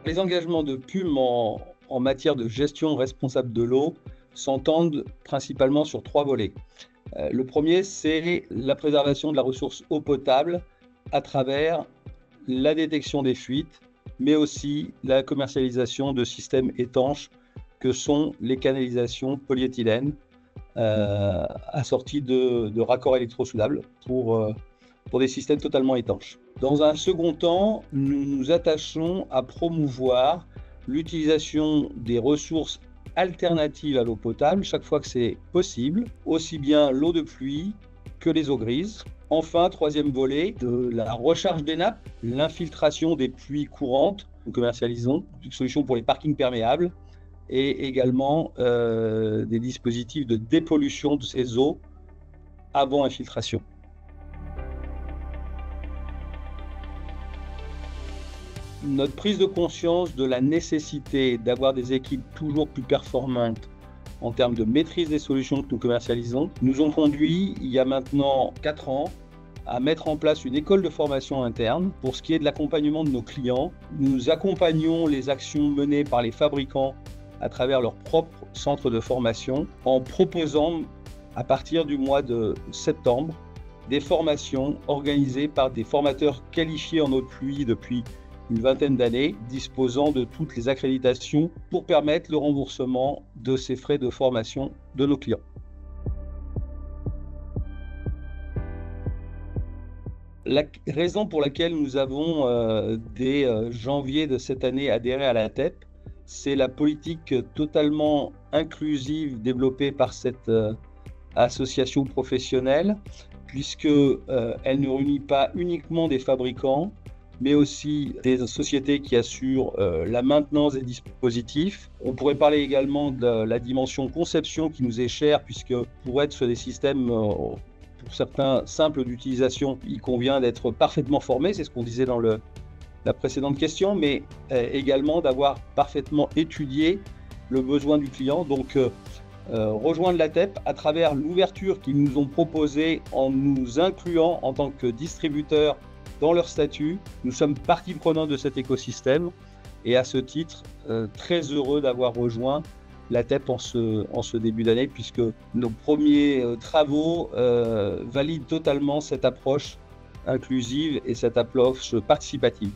Les engagements de PUM en matière de gestion responsable de l'eau s'entendent principalement sur 3 volets. Le premier, c'est la préservation de la ressource eau potable à travers la détection des fuites, mais aussi la commercialisation de systèmes étanches que sont les canalisations polyéthylènes assorties de raccords électrosoudables pour des systèmes totalement étanches. Dans un second temps, nous nous attachons à promouvoir l'utilisation des ressources alternatives à l'eau potable chaque fois que c'est possible, aussi bien l'eau de pluie que les eaux grises. Enfin, troisième volet, de la recharge des nappes, l'infiltration des pluies courantes. Nous commercialisons une solution pour les parkings perméables et également des dispositifs de dépollution de ces eaux avant infiltration. Notre prise de conscience de la nécessité d'avoir des équipes toujours plus performantes en termes de maîtrise des solutions que nous commercialisons nous ont conduit, il y a maintenant 4 ans, à mettre en place une école de formation interne. Pour ce qui est de l'accompagnement de nos clients, nous accompagnons les actions menées par les fabricants à travers leur propre centre de formation en proposant, à partir du mois de septembre, des formations organisées par des formateurs qualifiés en eau de pluie depuis une vingtaine d'années, disposant de toutes les accréditations pour permettre le remboursement de ces frais de formation de nos clients. La raison pour laquelle nous avons, dès janvier de cette année, adhéré à la TEP, c'est la politique totalement inclusive développée par cette association professionnelle, puisqu'elle ne réunit pas uniquement des fabricants, mais aussi des sociétés qui assurent la maintenance des dispositifs. On pourrait parler également de la dimension conception qui nous est chère, puisque pour être sur des systèmes, pour certains simples d'utilisation, il convient d'être parfaitement formé, c'est ce qu'on disait dans la précédente question, mais également d'avoir parfaitement étudié le besoin du client. Donc, rejoindre la TEP à travers l'ouverture qu'ils nous ont proposée en nous incluant en tant que distributeurs dans leur statut. Nous sommes partie prenante de cet écosystème et à ce titre, très heureux d'avoir rejoint la TEP en ce début d'année, puisque nos premiers travaux valident totalement cette approche inclusive et cette approche participative.